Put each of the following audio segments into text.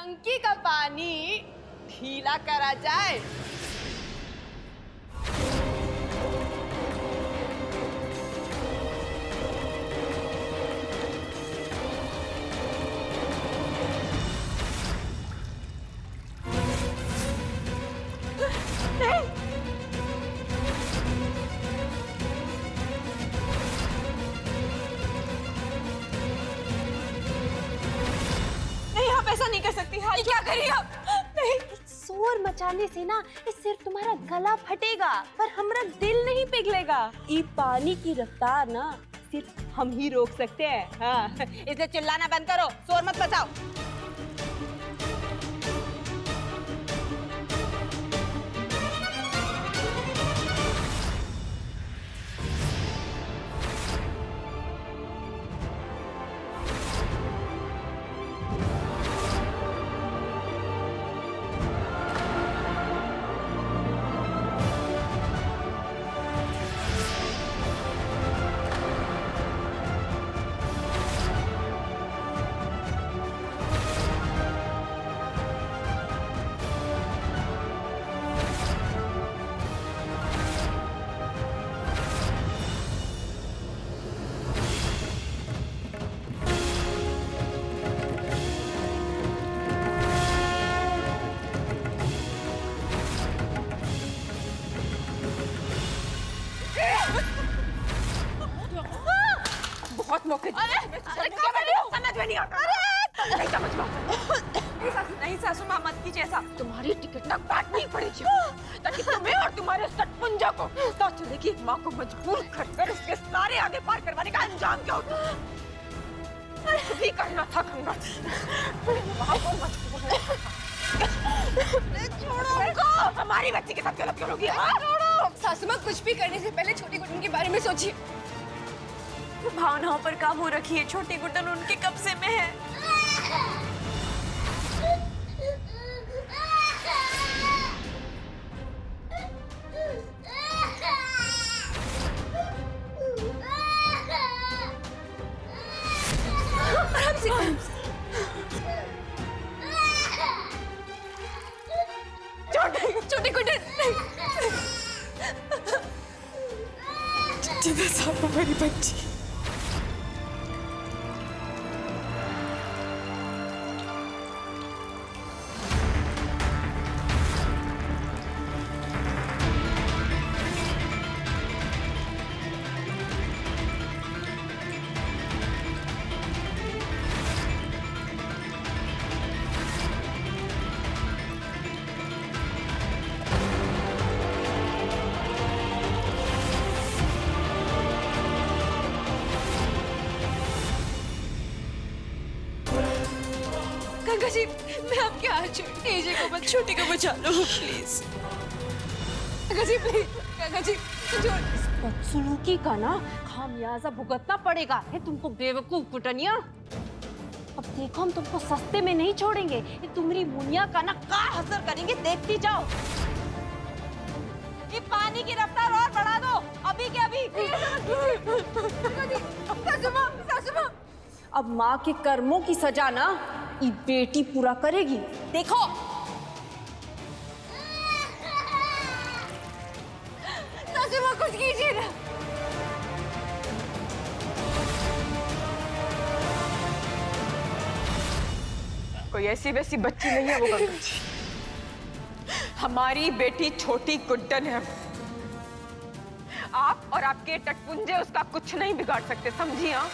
टंकी का पानी ढीला करा जाए। ऐसा नहीं कर सकती। हाँ, क्या करिए आप? नहीं, शोर मचाने से ना सिर्फ तुम्हारा गला फटेगा पर हमारा दिल नहीं पिघलेगा। ये पानी की रफ्तार ना सिर्फ हम ही रोक सकते हैं। हाँ, इसलिए चिल्लाना बंद करो, शोर मत मचाओ। बहुत मौके। अरे क्या कर रही हो? समझ में नहीं आता। अरे नहीं समझ में आता। नहीं सासू माँ, मत कीजिए ऐसा। तुम्हारी टिकट तक काटनी पड़ेगी ताकि तुम्हें और तुम्हारे सटपुंजा को पता चले कि एक माँ को मजबूर कर उसके सारे आगे पार करवाने का अंजाम क्या होता है। भी करना था गंगा। छोड़ो उनको। हमारी बच्ची के साथ गलत करोगी। छोड़ो। सासू माँ, कुछ भी करने से पहले छोटी गुड्डन के बारे में सोचिए। भावनाओं पर काबू रखिए। छोटी गुड्डन उनके कब्जे में है। छोटी गुड्डन मेरी बच्ची। गंगा जी, मैं आपके हाथ जोड़ती हूँ, एजे को मत, छोटी को बचा लो प्लीज। गंगा जी प्लीज, गंगा जी जोड़। बदसलूकी का ना खामियाजा भुगतना पड़ेगा। है तुमको बेवकूफ कुटनिया। अब देखो, हम तुमको सस्ते में नहीं छोड़ेंगे। ये तुम्हारी मुनिया का ना का असर करेंगे, देखती जाओ। ये पानी की रफ्तार और बढ़ा दो, अभी के अभी। सासू, अब माँ के कर्मों की सजा ना ये बेटी पूरा करेगी, देखो। सासू माँ, कुछ कीजिए ना। कोई ऐसी वैसी बच्ची नहीं है वो गंगा जी। हमारी बेटी छोटी गुड्डन है। आप और आपके टटपुंजे उसका कुछ नहीं बिगाड़ सकते, समझी? हाँ,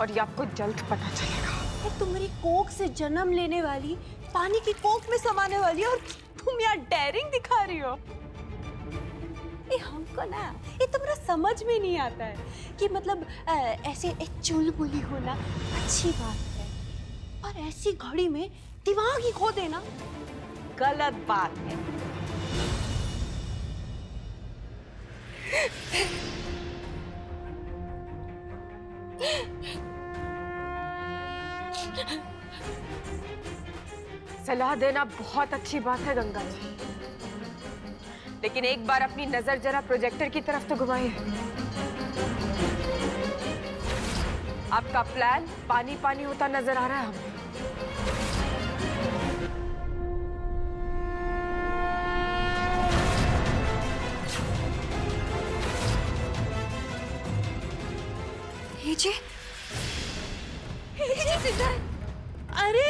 और ये आपको जल्द पता चलेगा। ये तुम्हारी कोख से जन्म लेने वाली पानी की कोख में समाने वाली, और तुम यहाँ डेयरिंग दिखा रही हो। ये हमको ना ये तुम्हारा समझ में नहीं आता है कि मतलब ऐसे चुलबुली होना अच्छी बात है, पर ऐसी घड़ी में दिमाग ही खो देना गलत बात है। सलाह देना बहुत अच्छी बात है गंगा जी, लेकिन एक बार अपनी नजर जरा प्रोजेक्टर की तरफ तो घुमाइए। आपका प्लान पानी पानी होता नजर आ रहा है हमें। एजे जिंदा है। अरे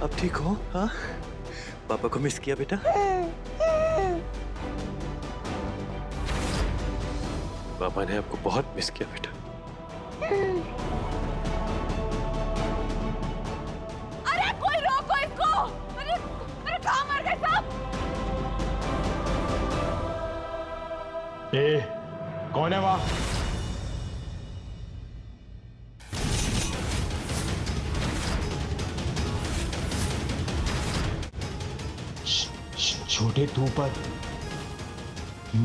अब ठीक हो? हाँ, पापा को मिस किया बेटा? पापा ने आपको बहुत मिस किया बेटा। अरे कोई रोको इसको। अरे कहाँ मर गए सब? कौन है वहां? छोटे तू पर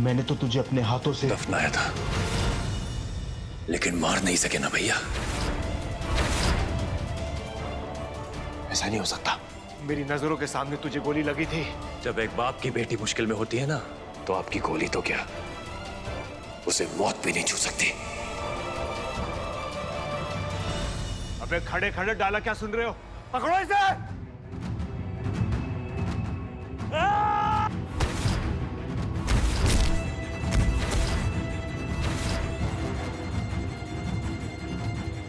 मैंने तो तुझे अपने हाथों से दफनाया था, लेकिन मार नहीं सके ना भैया। ऐसा नहीं हो सकता। मेरी नजरों के सामने तुझे गोली लगी थी। जब एक बाप की बेटी मुश्किल में होती है ना, तो आपकी गोली तो क्या, उसे मौत भी नहीं छू सकती। अबे खड़े खड़े डाला क्या सुन रहे हो? पकड़ो इसे।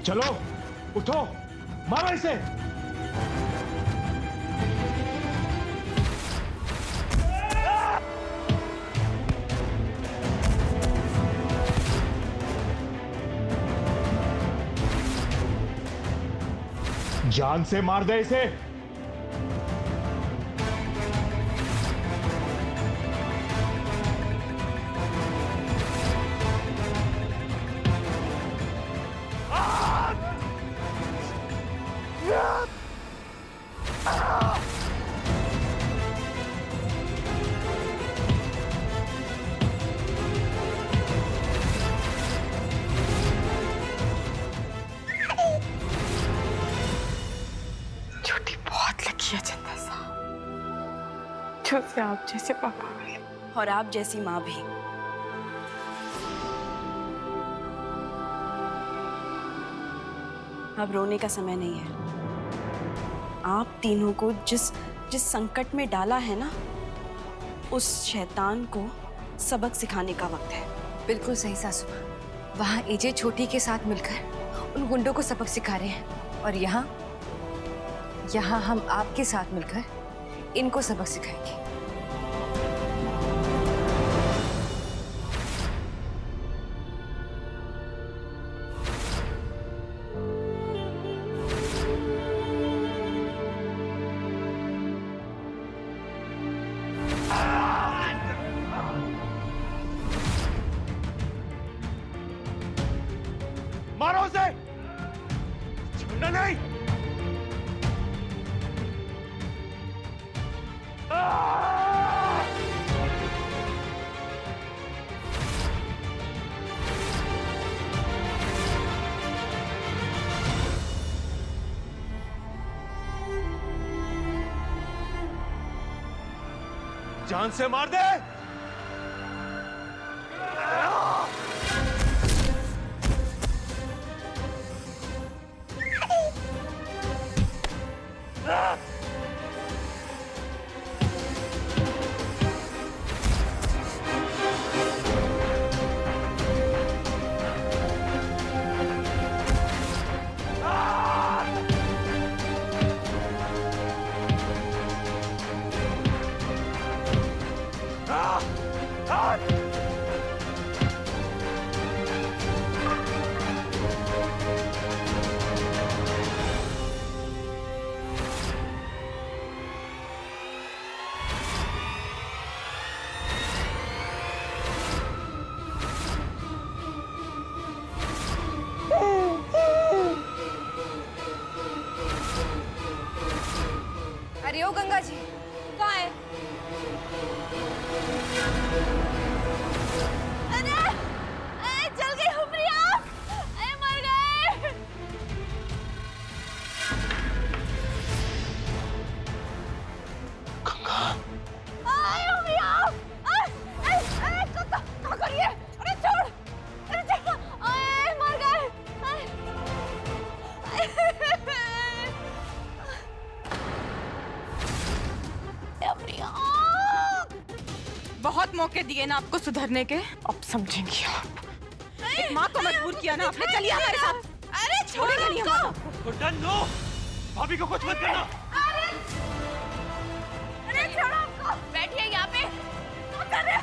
चलो उठो, मारो इसे। जान से मार दे इसे। छोटी बहुत लकी है चंदा सा, जो से आप जैसे पापा मिले और आप जैसी माँ भी। अब रोने का समय नहीं है। आप तीनों को जिस संकट में डाला है ना, उस शैतान को सबक सिखाने का वक्त है। बिल्कुल सही सासू माँ। वहाँ एजे छोटी के साथ मिलकर उन गुंडों को सबक सिखा रहे हैं, और यहाँ हम आपके साथ मिलकर इनको सबक सिखाएंगे। मारो उसे। छोड़ना नहीं। जान से मार दे। अरे ओ गंगा जी, कहाँ है? अरे जल गई हुमरी आप, अरे मर गए। गंगा, अरे हुमरी आप, अरे क्या करिए? अरे छोड़, अरे छोड़, अरे मर गए। हुमरी आप, बहुत मौके दिए ना आपको सुधरने के, अब समझेंगी आप। एक माँ को मजबूर किया ना आपने, चलिए हमारे साथ। अरे छोड़ेगा नहीं हमको। गुड्डन नो, भाभी को कुछ मत करना। अरे छोड़ो हमको, बैठिए यहाँ पे। क्या कर रहे हो?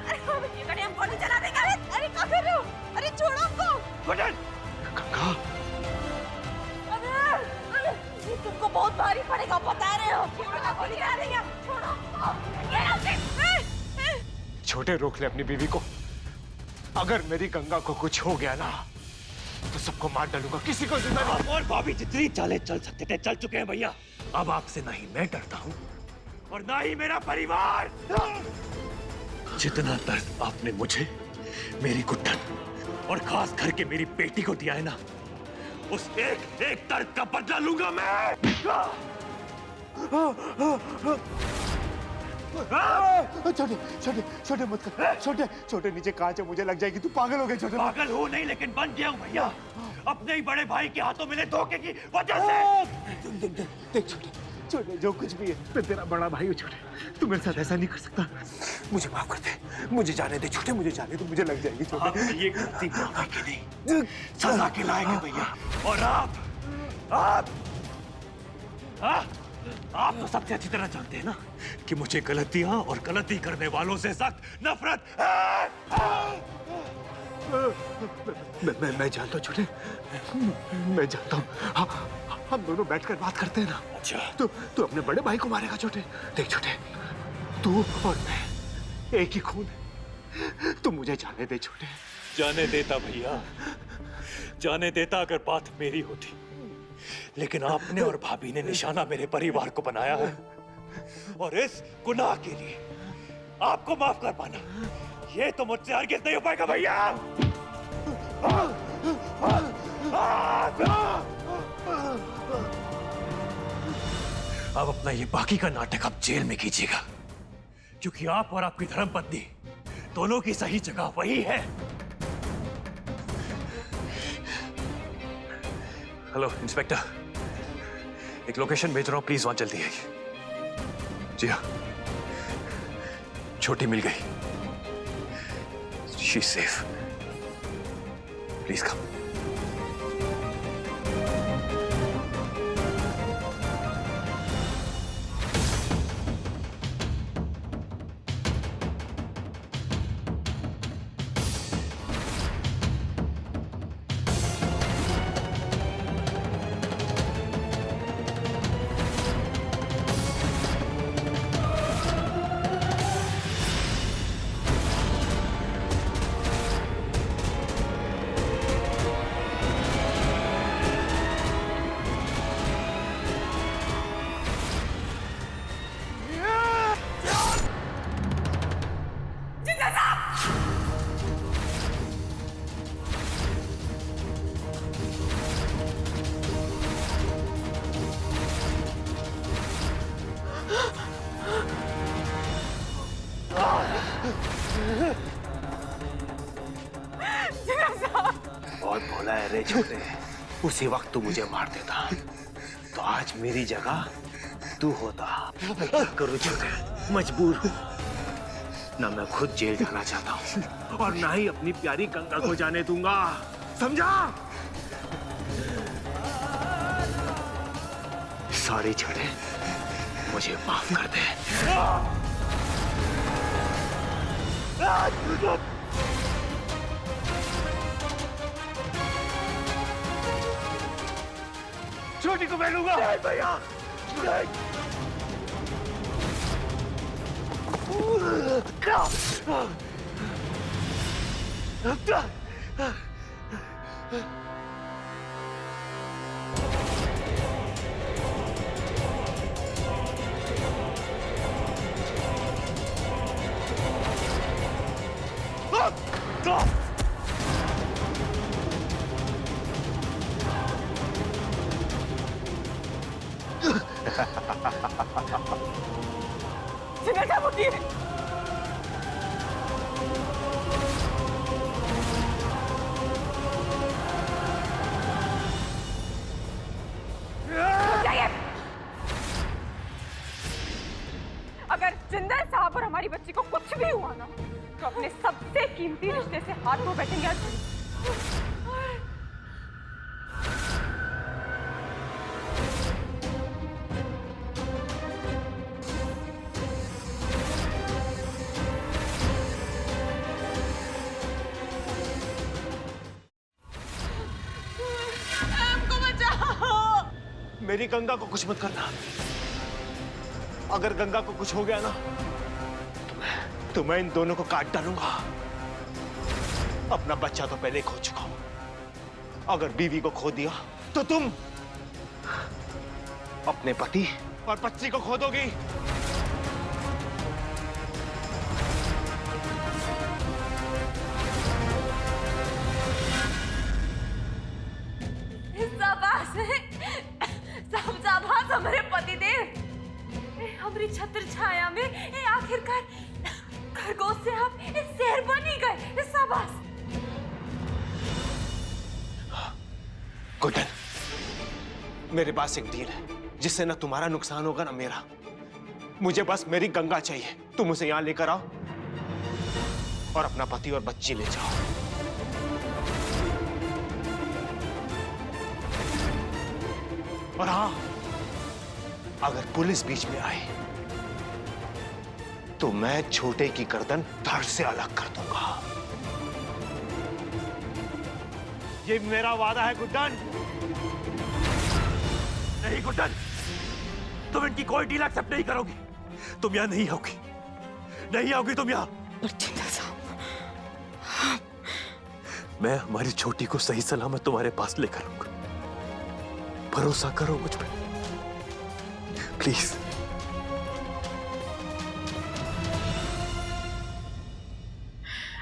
अरे ये गाड़ी हम गोली चला देंगे। अरे क्या कर रहे हो? अरे छोड़ो हमको। गुड्डन, गंगा, अरे ये तुमको बहुत भारी पड़ेगा, बता रहे हो। गोली चला देंगे। छोड़ो हमको। ये रहो। छोटे रोक ले अपनी बीवी को। अगर मेरी गंगा को कुछ हो गया ना तो सबको मार डालूंगा, किसी को जिंदा नहीं। और भाभी जितनी चालें चल सकते थे चल चुके हैं भैया। अब आपसे ना ही मैं डरता हूँ और ना ही मेरा परिवार। जितना दर्द आपने मुझे, मेरी गुड्डन और खास करके मेरी बेटी को दिया है ना, उस एक एक दर्द का बदला लूंगा मैं। छोटे छोटे छोटे मत कर, छोटे छोटे नीचे कांच है, मुझे लग जाएगी। तू पागल हो गया छोटे। पागल हो नहीं, लेकिन बन गया हूँ भैया, अपने ही बड़े भाई के हाथों मिले धोखे की वजह से। देख छोटे, छोटे जो कुछ भी है, मैं तेरा बड़ा भाई हूँ छोटे। तू मेरे साथ ऐसा नहीं कर सकता। मुझे माफ कर दे, मुझे जाने दे छोटे, मुझे जाने दे, मुझे लग जाएगी छोटे। आपने ये गलती माफी की नहीं, सजा के लायक है भैया। और आप तो सबसे अच्छी तरह जानते हैं ना कि मुझे गलतियां और गलती करने वालों से सख्त नफरत है। मैं जानता हूँ छोटे, मैं जानता हूँ। हम दोनों बैठकर बात करते हैं ना। अच्छा, तू अपने बड़े भाई को मारेगा छोटे। देख छोटे, तू और मैं एक ही खून है। तू मुझे जाने दे छोटे। जाने देता भैया, जाने देता अगर बात मेरी होती, लेकिन आपने और भाभी ने निशाना मेरे परिवार को बनाया है और इस गुनाह के लिए आपको माफ कर पाना ये तो मुझसे हरगिज़ नहीं हो पाएगा भैया। अब अपना ये बाकी का नाटक आप जेल में कीजिएगा, क्योंकि आप और आपकी धर्मपत्नी दोनों की सही जगह वही है। हेलो इंस्पेक्टर, एक लोकेशन भेज रहा हूं, प्लीज वहां जल्दी आइए। जी हाँ, छोटी मिल गई, she is safe, please come. बहुत भोला है रे छोटे। उसी वक्त तू मुझे मार देता तो आज मेरी जगह तू होता। मैं क्या करूं छोटे, मजबूर हूँ। ना मैं खुद जेल जाना चाहता हूँ और ना ही अपनी प्यारी गंगा को जाने दूंगा, समझा? सॉरी छोटे, मुझे माफ कर दे। छोटी को मैं लूंगा भैया। जिंदल साहब उठिए। अगर जिंदल साहब और हमारी बच्ची को कुछ भी हुआ ना तो अपने सबसे कीमती रिश्ते से हाथ धो बैठेंगे आज। मेरी गंगा को कुछ मत करना। अगर गंगा को कुछ हो गया ना तो मैं इन दोनों को काट डालूंगा। अपना बच्चा तो पहले खो चुका हूं, अगर बीवी को खो दिया तो तुम अपने पति और बच्ची को खो दोगी। हमारे पतिदेव हमारी छत्र छाया में आखिरकार खरगोश से आप शेर बन ही गए। शाबाश। गुड्डन, मेरे पास एक डील है जिससे ना तुम्हारा नुकसान होगा ना मेरा। मुझे बस मेरी गंगा चाहिए। तुम उसे यहां लेकर आओ और अपना पति और बच्ची ले जाओ। और हाँ, अगर पुलिस बीच में आए तो मैं छोटे की गर्दन धड़ से अलग कर दूंगा। ये मेरा वादा है गुड्डन। नहीं गुड्डन, तुम इनकी कोई डील एक्सेप्ट नहीं करोगी। तुम यहां नहीं आओगी, नहीं आओगी तुम यहां। मैं हमारी छोटी को सही सलामत तुम्हारे पास लेकर आऊंगा। भरोसा करो मुझ पे प्लीज।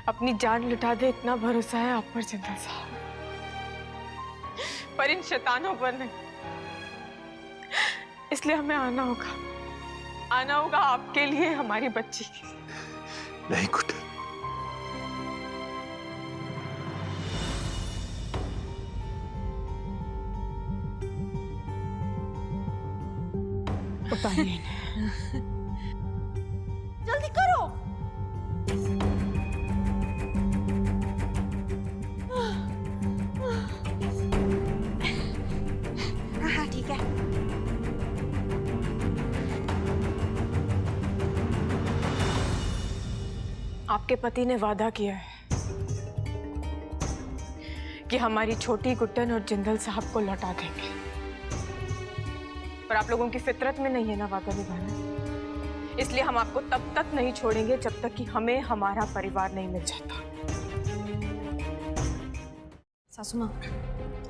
अपनी जान लुटा दे इतना भरोसा है आप पर जिंदल साहब, पर इन शैतानों पर नहीं। इसलिए हमें आना होगा आपके लिए, हमारी बच्ची के लिए। नहीं गुड्डन, बताइए जल्दी करो। हाँ ठीक है। आपके पति ने वादा किया है कि हमारी छोटी गुड्डन और जिंदल साहब को लौटा देंगे, पर आप लोगों की फितरत में नहीं है ना वादा निभाना। इसलिए हम आपको तब तक नहीं छोड़ेंगे जब तक कि हमें हमारा परिवार नहीं मिल जाता। सासू माँ,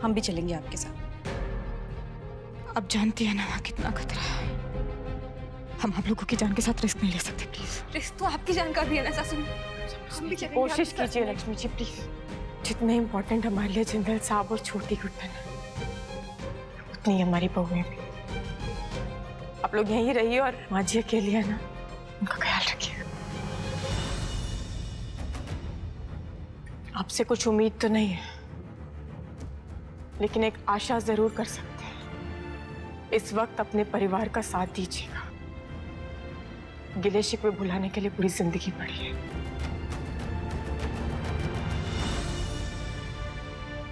हम भी चलेंगे आपके साथ। अब जानती है ना वहाँ कितना खतरा है। हम आप लोगों की जान के साथ रिस्क नहीं ले सकते। प्लीज रिस्क तो आपकी जान का भी है ना सासू। हम भी चलेंगे कोशिश आपके साथ। कीजिए लक्ष्मी जी प्लीज। जितने इम्पोर्टेंट हमारे लिए जिंदल साहब और छोटी गुड्डन है, उतनी हमारी बहुएं भी। आप लोग यहीं रहिए और माँ जी अकेली है ना, उनका ख्याल रखिएगा। आपसे कुछ उम्मीद तो नहीं है, लेकिन एक आशा जरूर कर सकते हैं। इस वक्त अपने परिवार का साथ दीजिएगा। गिले शिकवे भुलाने के लिए पूरी जिंदगी पड़ी है।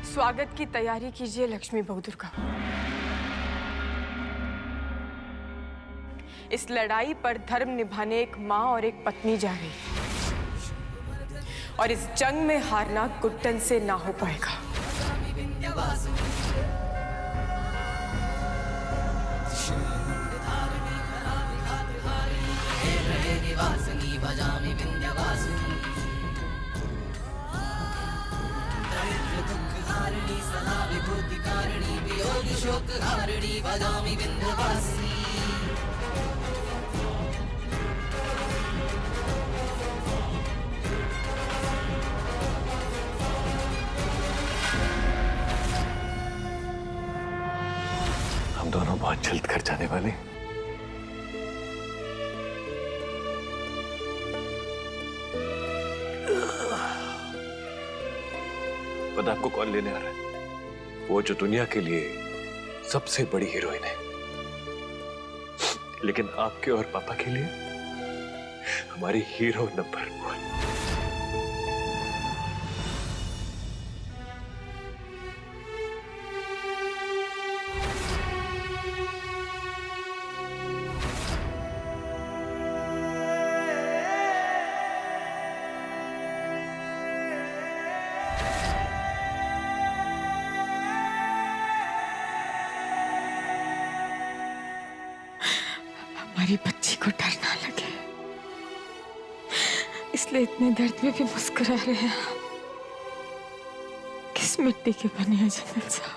स्वागत की तैयारी कीजिए लक्ष्मी बहुदुर्गा। इस लड़ाई पर धर्म निभाने एक माँ और एक पत्नी जा रही है, और इस जंग में हारना गुड्डन से ना हो पाएगा। हम दोनों बहुत जल्द घर जाने वाले? पता आपको कौन लेने आ रहा है? वो जो दुनिया के लिए सबसे बड़ी हीरोइन है, लेकिन आपके और पापा के लिए हमारी हीरो नंबर 1। हमारी बच्ची को डर ना लगे, इसलिए इतने दर्द में भी मुस्कुरा रहे हैं। किस मिट्टी के बने हैं जनरल साहब?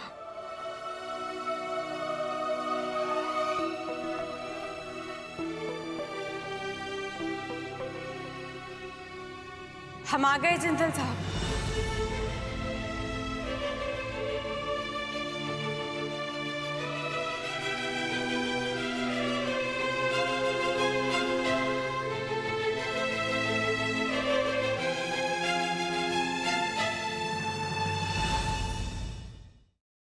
हम आ गए जनरल साहब।